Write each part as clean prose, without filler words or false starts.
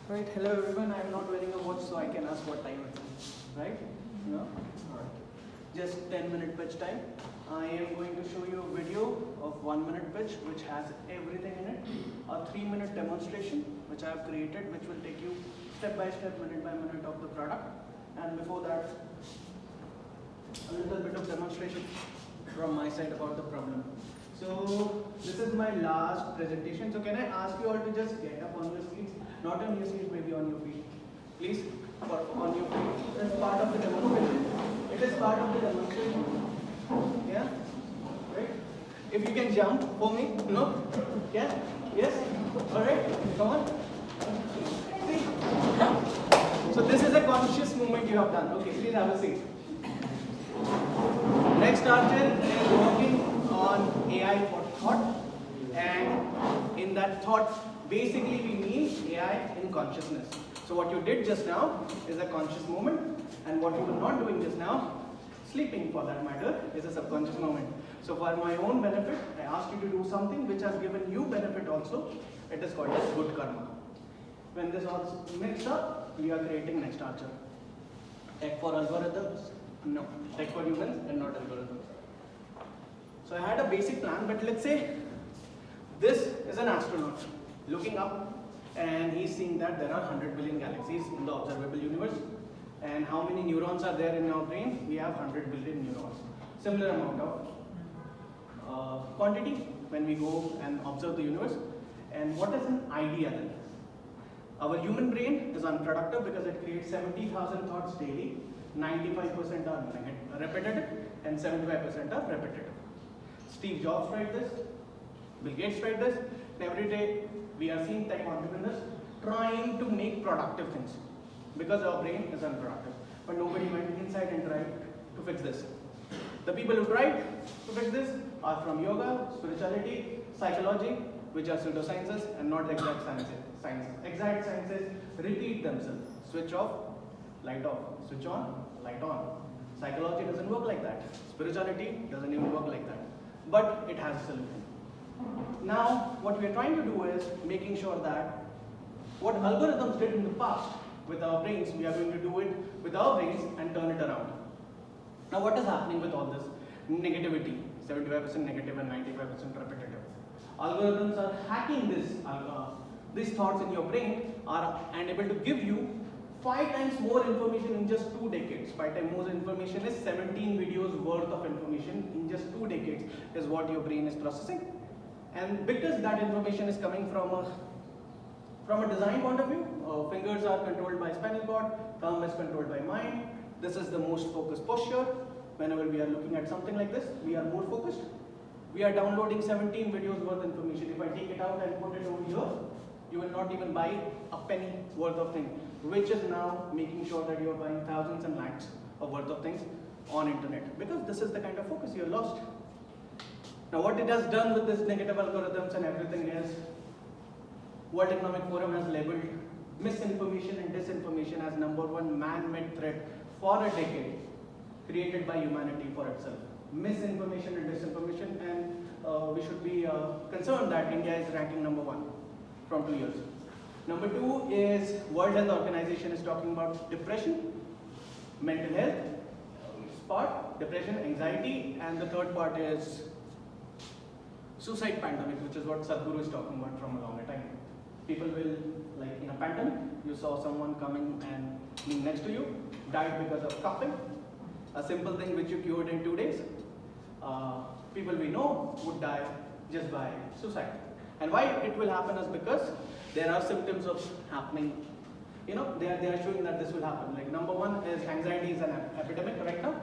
Right, hello everyone. I'm not wearing a watch, so I can ask what time it is. Right? No? Alright. Just 10-minute pitch time. I am going to show you a video of 1-minute pitch which has everything in it. A 3-minute demonstration which I have created, which will take you step by step, minute by minute of the product. And before that, a little bit of demonstration from my side about the problem. So this is my last presentation. So can I ask you all to just get up on your seats? Not on your seats, maybe on your feet. Please, on your feet. It's part of the demonstration. It is part of the demonstration. Yeah? Right? If you can jump for me. No? Yeah? Yes? Alright? Come on. See? So this is a conscious movement you have done. Okay, please have a seat. Next Arjun is working on AI for thought, and in that thought, basically we mean AI in consciousness. So what you did just now is a conscious moment, and what you were not doing just now, sleeping for that matter, is a subconscious moment. So for my own benefit, I asked you to do something which has given you benefit also. It is called as good karma. When this all mixed up, we are creating next Archer. Tech for algorithms? No. Tech for humans and not algorithms. So I had a basic plan, but let's say this is an astronaut looking up and he's seeing that there are 100 billion galaxies in the observable universe. And how many neurons are there in our brain? We have 100 billion neurons. Similar amount of quantity when we go and observe the universe. And what is an idea then? Our human brain is unproductive because it creates 70,000 thoughts daily. 95% are repetitive and 75% are repetitive. Steve Jobs tried this, Bill Gates tried this, and every day we are seeing tech entrepreneurs trying to make productive things because our brain is unproductive. But nobody went inside and tried to fix this. The people who tried to fix this are from yoga, spirituality, psychology, which are pseudosciences and not exact sciences. Exact sciences repeat themselves. Switch off, light off. Switch on, light on. Psychology doesn't work like that. Spirituality doesn't even work like that. But it has a solution. Now, what we are trying to do is making sure that what algorithms did in the past with our brains, we are going to do it with our brains and turn it around. Now, what is happening with all this negativity? 75% negative and 95% repetitive. Algorithms are hacking these thoughts in your brain and able to give you 5 times more information in just 2 decades. 5 times more information is 17 videos worth of information in just 2 decades is what your brain is processing. And because that information is coming from a design point of view, fingers are controlled by spinal cord, thumb is controlled by mind. This is the most focused posture. Whenever we are looking at something like this, we are more focused. We are downloading 17 videos worth of information. If I take it out and put it over here, you will not even buy a penny worth of thing, which is now making sure that you are buying thousands and lakhs of worth of things on internet, because this is the kind of focus you lost. Now what it has done with this negative algorithms and everything is, World Economic Forum has labeled misinformation and disinformation as #1 man-made threat for a decade, created by humanity for itself. Misinformation and disinformation, and we should be concerned that India is ranking #1 from 2 years. Number 2 is World Health Organization is talking about depression, mental health part, depression, anxiety, and the third part is suicide pandemic, which is what Sadhguru is talking about from a longer time. People will, like in a pandemic, you saw someone coming and being next to you, died because of coughing, a simple thing which you cured in 2 days. People we know would die just by suicide. And why it will happen is because there are symptoms of happening. They are showing that this will happen. Like #1 is anxiety is an epidemic right now.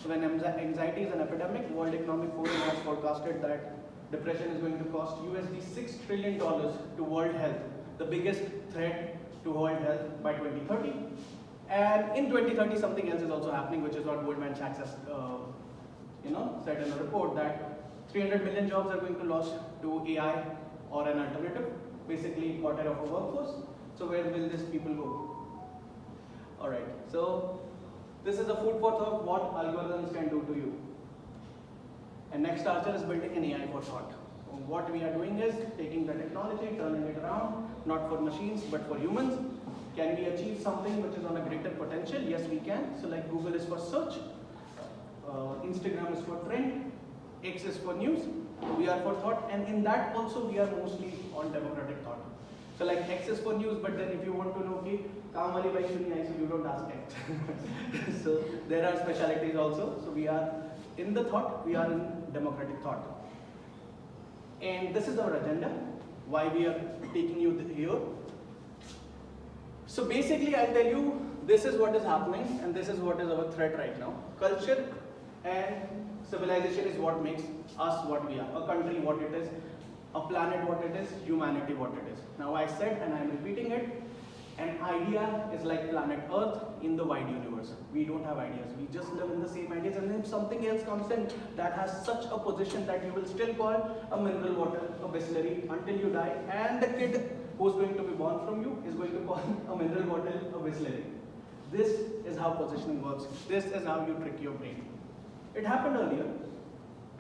So when anxiety is an epidemic, World Economic Forum has forecasted that depression is going to cost USD $6 trillion to world health, the biggest threat to world health by 2030. And in 2030, something else is also happening, which is what Goldman Sachs has said in a report, that 300 million jobs are going to lose to AI or an alternative, basically quarter of a workforce. So where will these people go? Alright, so this is a food for thought, what algorithms can do to you. And Next Archer is building an AI for thought. What we are doing is taking the technology, turning it around, not for machines but for humans, Can we achieve something which is on a greater potential? Yes, we can. So like Google is for search, Instagram is for trend, X is for news, we are for thought, and in that also we are mostly on democratic thought. So like X is for news, but then if you want to know, okay, kaam wali bike suni aayi, so you don't ask X. So there are specialities also. So we are in the thought, we are in democratic thought. And this is our agenda, why we are taking you here. So basically I'll tell you, this is what is happening and this is what is our threat right now. Culture and civilization is what makes us what we are. A country what it is, a planet what it is, humanity what it is. Now I said and I am repeating it, an idea is like planet Earth in the wide universe. We don't have ideas, we just live in the same ideas, and then something else comes in that has such a position that you will still call a mineral water, a Bisleri until you die, and the kid who's going to be born from you is going to call a mineral water a Bisleri. This is how positioning works. This is how you trick your brain. It happened earlier.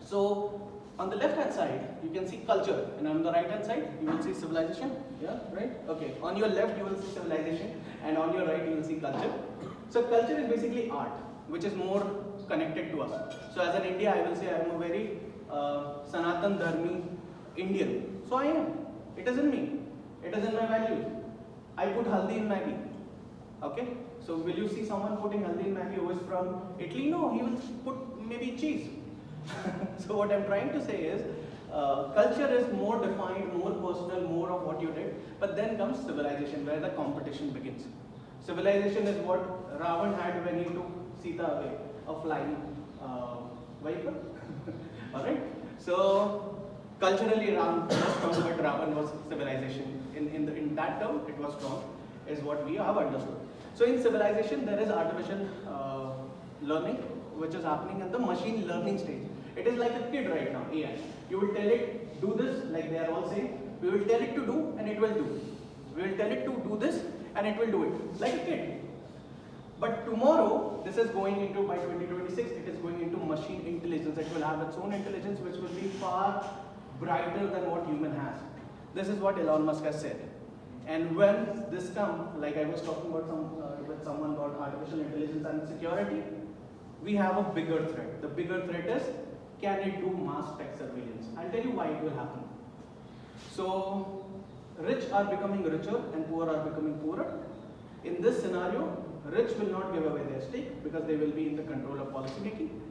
So on the left hand side, you can see culture, and on the right hand side, you will see civilization. Yeah, right? Okay. On your left, you will see civilization, and on your right, you will see culture. So culture is basically art, which is more connected to us. So as an India, I will say I am a very Sanatan Dharmi Indian. So I am. It is in me. It is in my values. I put haldi in Maggi. Okay? So will you see someone putting haldi in Maggi who is from Italy? No, he will put maybe cheese. So what I'm trying to say is, culture is more defined, more personal, more of what you did. But then comes civilization, where the competition begins. Civilization is what Ravan had when he took Sita away, a flying vehicle. Alright? So culturally Ram was strong, but Ravan was civilization. In that term, it was strong, is what we have understood. So in civilization, there is artificial learning, which is happening in the machine learning stage. It is like a kid right now, AI. You will tell it, do this, like they are all saying. We will tell it to do, and it will do. We will tell it to do this, and it will do it, like a kid. But tomorrow, this is going into, by 2026, it is going into machine intelligence. It will have its own intelligence, which will be far brighter than what human has. This is what Elon Musk has said. And when this comes, like I was talking about with someone about artificial intelligence and security, we have a bigger threat. The bigger threat is, can it do mass tech surveillance? I'll tell you why it will happen. So, rich are becoming richer and poor are becoming poorer. In this scenario, rich will not give away their stake because they will be in the control of policy making.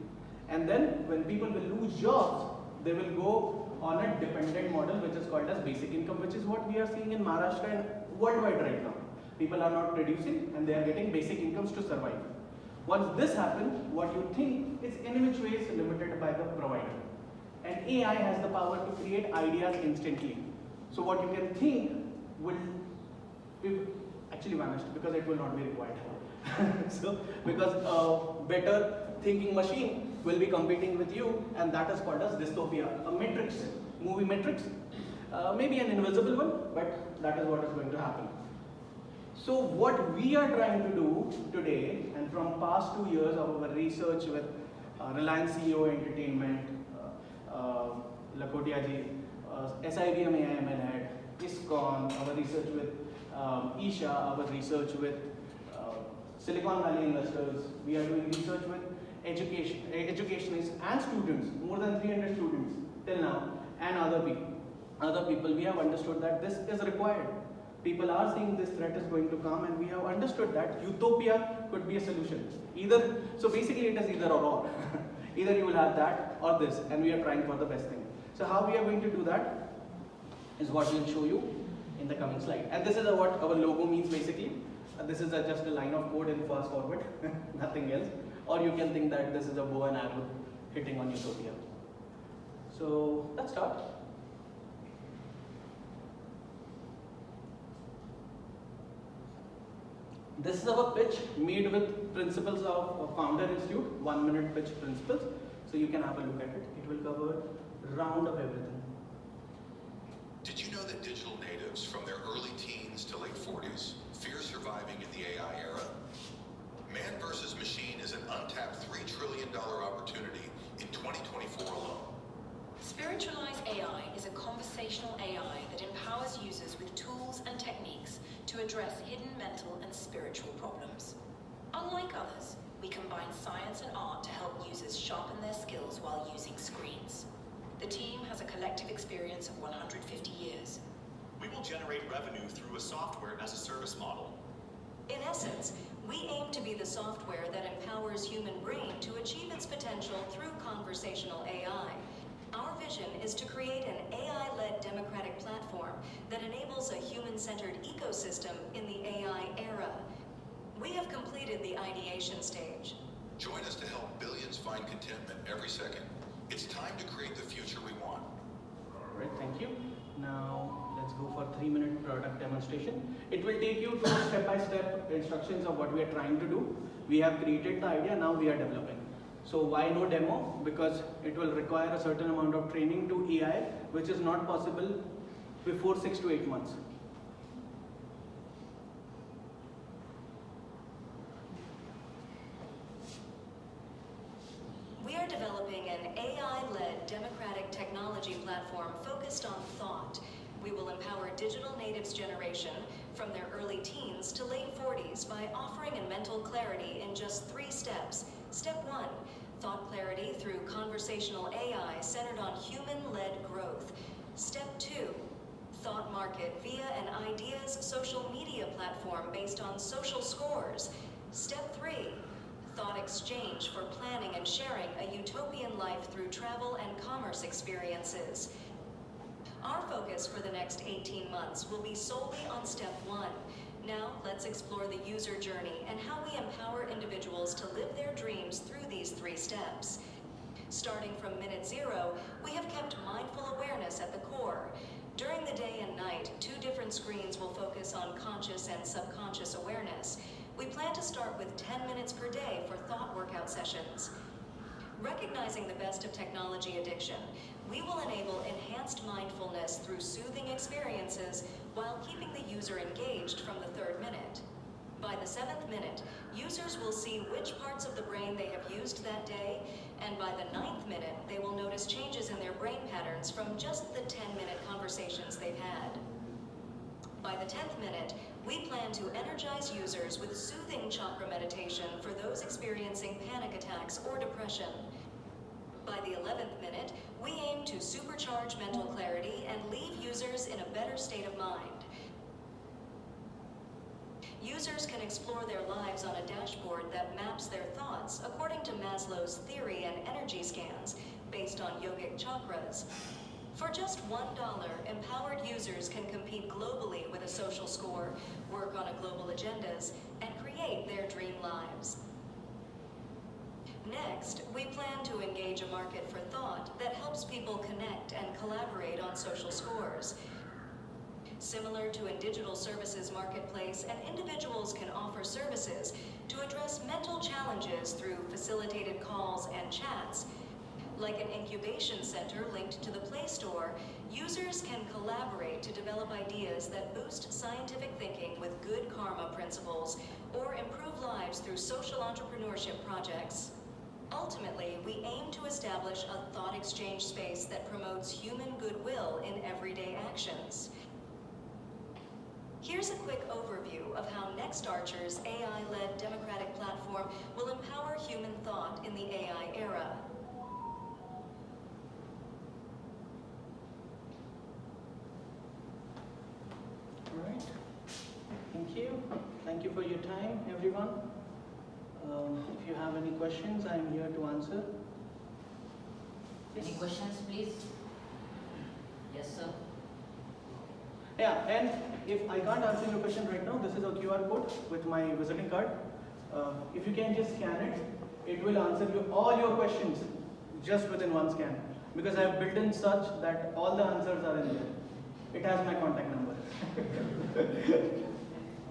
And then, when people will lose jobs, they will go on a dependent model which is called as basic income, which is what we are seeing in Maharashtra and worldwide right now. People are not producing and they are getting basic incomes to survive. Once this happens, what you think is in which way is limited by the provider. And AI has the power to create ideas instantly. So what you can think will be actually vanished because it will not be required. So because a better thinking machine will be competing with you, and that is called as dystopia, a Matrix, movie Matrix. Maybe an invisible one, but that is what is going to happen. So what we are trying to do today, and from past 2 years of our research with Reliance CEO Entertainment, Lakotia ji, SIBM AIML head, ISKCON, our research with Isha, our research with Silicon Valley investors, we are doing research with educationists and students, more than 300 students till now, and other people, we have understood that this is required. People are saying this threat is going to come, and we have understood that utopia could be a solution. So basically it is either or. Either you will have that or this, and we are trying for the best thing. So how we are going to do that is what we will show you in the coming slide. And this is what our logo means basically. This is just a line of code in fast forward, nothing else. Or you can think that this is a bow and arrow hitting on utopia. So let's start. This is our pitch made with principles of Founder Institute, 1 minute pitch principles. So you can have a look at it. It will cover round of everything. Did you know that digital natives from their early teens to late 40s fear surviving in the AI era? Man versus machine is an untapped $3 trillion opportunity in 2024 alone. Spiritualize AI is a conversational AI that empowers users with tools and techniques to address hidden mental and spiritual problems. Unlike others, we combine science and art to help users sharpen their skills while using screens. The team has a collective experience of 150 years. We will generate revenue through a software as a service model. In essence, we aim to be the software that empowers human brain to achieve its potential through conversational AI. Our vision is to create an AI-led democratic platform that enables a human-centered ecosystem in the AI era. We have completed the ideation stage. Join us to help billions find contentment every second. It's time to create the future we want. All right, thank you. Now let's go for 3-minute product demonstration. It will take you to step-by-step instructions of what we are trying to do. We have created the idea, now we are developing. So why no demo? Because it will require a certain amount of training to AI, which is not possible before 6 to 8 months. We are developing an AI-led democratic technology platform focused on thought. We will empower digital natives generation from their early teens to late 40s by offering a mental clarity in just 3 steps. Step 1, thought clarity through conversational AI centered on human-led growth. Step 2, thought market via an ideas social media platform based on social scores. Step 3, thought exchange for planning and sharing a utopian life through travel and commerce experiences. Our focus for the next 18 months will be solely on step 1. Now, let's explore the user journey and how we empower individuals to live their dreams through these 3 steps. Starting from minute 0, we have kept mindful awareness at the core. During the day and night, 2 different screens will focus on conscious and subconscious awareness. We plan to start with 10 minutes per day for thought workout sessions. Recognizing the best of technology addiction, we will enable enhanced mindfulness through soothing experiences while keeping the user engaged from the 3rd minute. By the 7th minute, users will see which parts of the brain they have used that day, and by the 9th minute, they will notice changes in their brain patterns from just the 10-minute conversations they've had. By the 10th minute, we plan to energize users with soothing chakra meditation for those experiencing panic attacks or depression. By the 11th minute, we aim to supercharge mental clarity and leave users in a better state of mind. Users can explore their lives on a dashboard that maps their thoughts according to Maslow's theory and energy scans based on yogic chakras. For just $1, empowered users can compete globally with a social score, work on global agendas, and create their dream lives. Next, we plan to engage a market for thought that helps people connect and collaborate on social scores. Similar to a digital services marketplace, and individuals can offer services to address mental challenges through facilitated calls and chats. Like an incubation center linked to the Play Store, users can collaborate to develop ideas that boost scientific thinking with good karma principles or improve lives through social entrepreneurship projects. Ultimately, we aim to establish a thought exchange space that promotes human goodwill in everyday actions. Here's a quick overview of how NextArcher's AI-led democratic platform will empower human thought in the AI era. All right. Thank you. Thank you for your time, everyone. If you have any questions, I'm here to answer. Any questions, please? Yes, sir. Yeah, and if I can't answer your question right now, this is a QR code with my visiting card. If you can just scan it, it will answer all your questions just within one scan. Because I have built in such that all the answers are in there. It has my contact number.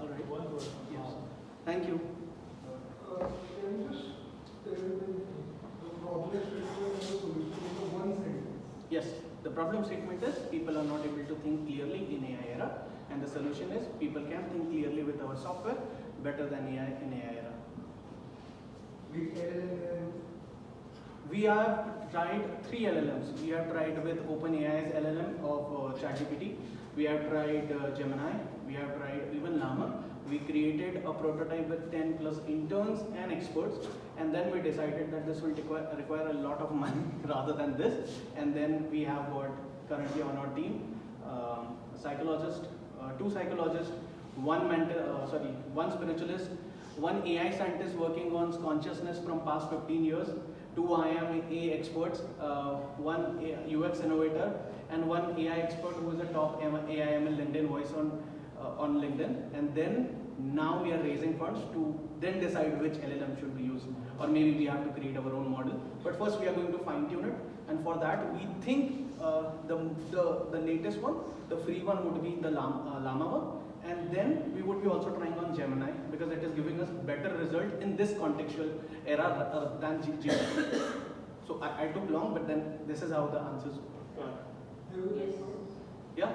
All right. Yes. Thank you. Can you just tell me the problem statement and the solution in one sentence? Yes, the problem statement is people are not able to think clearly in AI era, and the solution is people can think clearly with our software better than AI in AI era. With LLM, We have tried 3 LLMs. We have tried with OpenAI's LLM of ChatGPT. We have tried Gemini. We have tried even Llama. We created a prototype with 10 plus interns and experts, and then we decided that this will require a lot of money rather than this. And then we have got currently on our team a psychologist, two psychologists, one spiritualist, one AI scientist working on consciousness from past 15 years, two IMA experts, one UX innovator, and one AI expert who is a top AIML LinkedIn voice on LinkedIn. And then now we are raising funds to then decide which LLM should be used, or maybe we have to create our own model. But first we are going to fine tune it, and for that we think the latest one, the free one, would be the Llama one, and then we would be also trying on Gemini because it is giving us better result in this contextual era than GPT. So I took long, but then this is how the answers are. Yes. Yeah.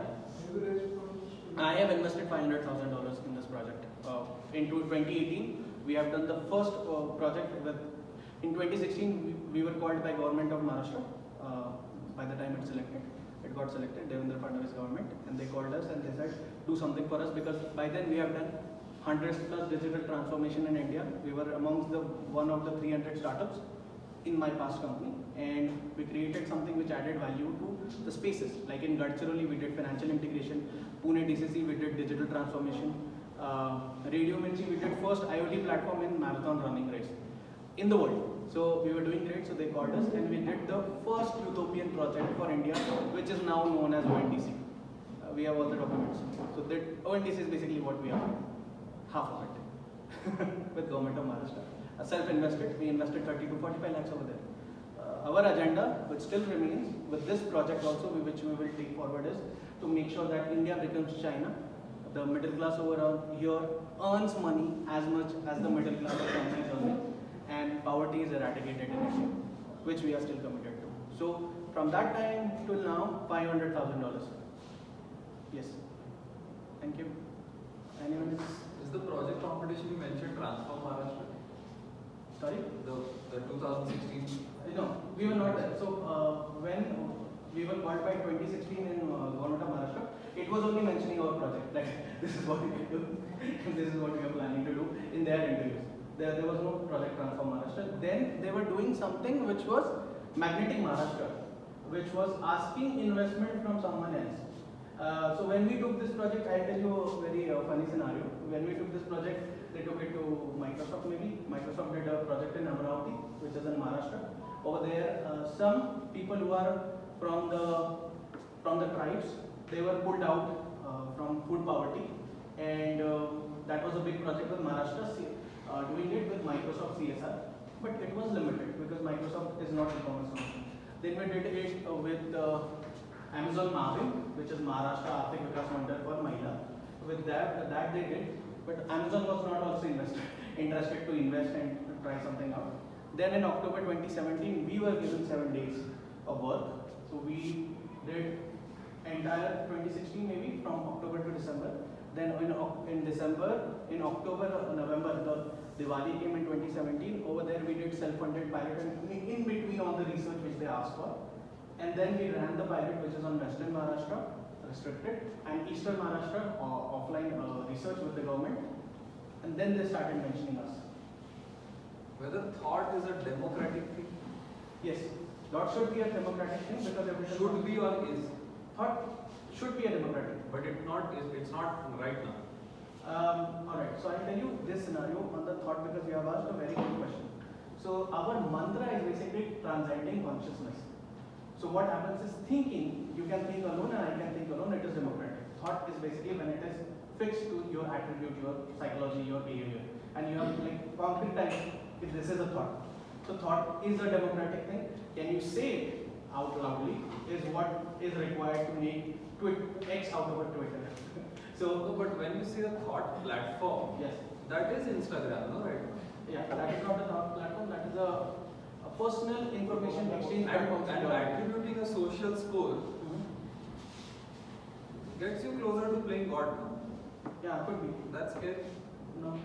I have invested $500,000 in this project. Into 2018, we have done the first project with. In 2016, we were called by government of Maharashtra. By the time it got selected, Devendra Fadnavis government, and they called us and they said, do something for us, because by then we have done 100 plus digital transformation in India. We were amongst one of the 300 startups in my past company, and we created something which added value to the spaces. Like in Gadchiroli, we did financial integration. Pune DCC, we did digital transformation. Radio Mirchi, we did first IoT platform in marathon running race in the world. So we were doing great, so they called us, and we did the first utopian project for India, which is now known as ONDC. We have all the documents. So that ONDC is basically what we are, half of it, with government of Maharashtra. Self-invested, we invested 30 to 45 lakhs over there. Our agenda, which still remains with this project also, which we will take forward, is to make sure that India becomes China. The middle class over here earns money as much as the middle class of China is earning, and poverty is eradicated in India, which we are still committed to. So from that time till now, $500,000. Yes. Thank you. Anyone else? Is the project competition you mentioned Transform Maharashtra? Sorry? The 2016? No, we were not there. So when we were called by 2016 in government of Maharashtra, it was only mentioning our project, that this is what we do, this is what we are planning to do in their interviews. There was no project Transform Maharashtra. Then they were doing something which was Magnetic Maharashtra, which was asking investment from someone else. So when we took this project, I'll tell you a very funny scenario. When we took this project, they took it to Microsoft maybe. Microsoft did a project in Amravati, which is in Maharashtra. Over there, some people who are from the tribes, they were pulled out from food poverty, and that was a big project with Maharashtra, doing it with Microsoft CSR, but it was limited because Microsoft is not e-commerce company. Then we did it with Amazon Maavin, which is Maharashtra Arthik Vikas Mandal for Mahila. With that they did, but Amazon was not also interested to invest and try something out. Then in October 2017, we were given 7 days of work. So we did entire 2016 maybe from October to December. Then in October, November, the Diwali came in 2017. Over there we did self-funded pilot, and in between all the research which they asked for. And then we ran the pilot, which is on Western Maharashtra, restricted, and Eastern Maharashtra, offline research with the government. And then they started mentioning us. Whether thought is a democratic thing? Yes, thought should be a democratic thing because everything Should be or is? Thought should be a democratic. But it's not right now. Alright, so I'll tell you this scenario on the thought because you have asked a very good question. So our mantra is basically transcending consciousness. So what happens is thinking, you can think alone and I can think alone, it is democratic. Thought is basically when it is fixed to your attribute, your psychology, your behavior. And you have like concretize if this is a thought. So thought is a democratic thing. Can you say it out loudly is what is required to make X out of a Twitter. No, but when you say a thought platform, Yes. that is Instagram, no, right? Yeah, that is not a thought platform, that is a personal information exchange platform. And attributing a social score gets you closer to playing God, no? Yeah, could be. That's scary. No.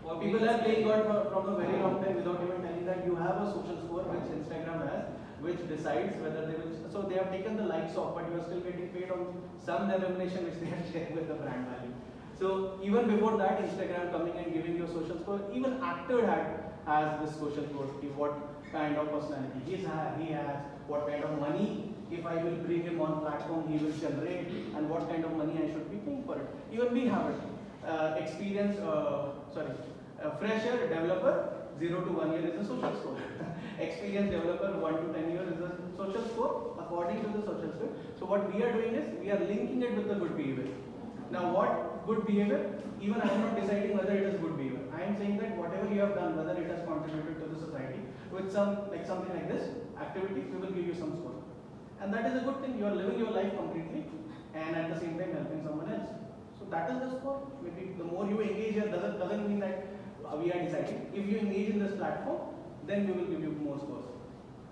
For People me, are playing God from a very long time without even telling that you have a social score which Instagram has, which decides whether they will. So they have taken the likes off, but you are still getting paid on some remuneration which they have shared with the brand value. So even before that, Instagram coming and giving you a social score, even actor has this social score. What kind of personality he has, what kind of money, if I will bring him on platform, he will generate, and what kind of money I should be paying for it. Even we have it. Fresher developer 0 to 1 year is a social score. Experienced developer 1 to 10 years is a social score according to the social score. So what we are doing is we are linking it with the good behavior. Now what good behavior? Even I am not deciding whether it is good behavior. I am saying that whatever you have done, whether it has contributed to the society with something like this activity, we will give you some score. And that is a good thing. You are living your life completely and at the same time helping someone else. So that is the score. Maybe the more you engage here doesn't mean that we are deciding. If you engage in this platform, then we will give you more scores.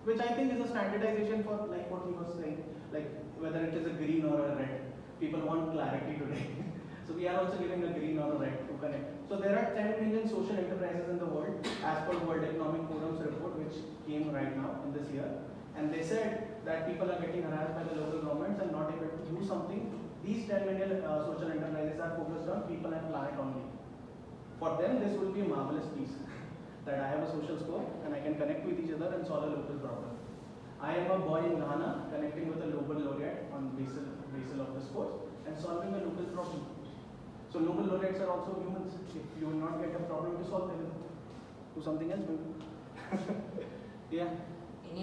Which I think is a standardization for like what he was saying, like whether it is a green or a red. People want clarity today. So we are also giving a green or a red to connect. So there are 10 million social enterprises in the world as per World Economic Forum's report which came right now in this year. And they said that people are getting harassed by the local governments and not able to do something. These 10 million social enterprises are focused on people and planet only. For them, this will be a marvelous piece. That I have a social score and I can connect with each other and solve a local problem. I am a boy in Ghana connecting with a Nobel laureate on basis of the scores and solving a local problem. So Nobel laureates are also humans. If you will not get a problem to solve, they will do something else maybe. Yeah.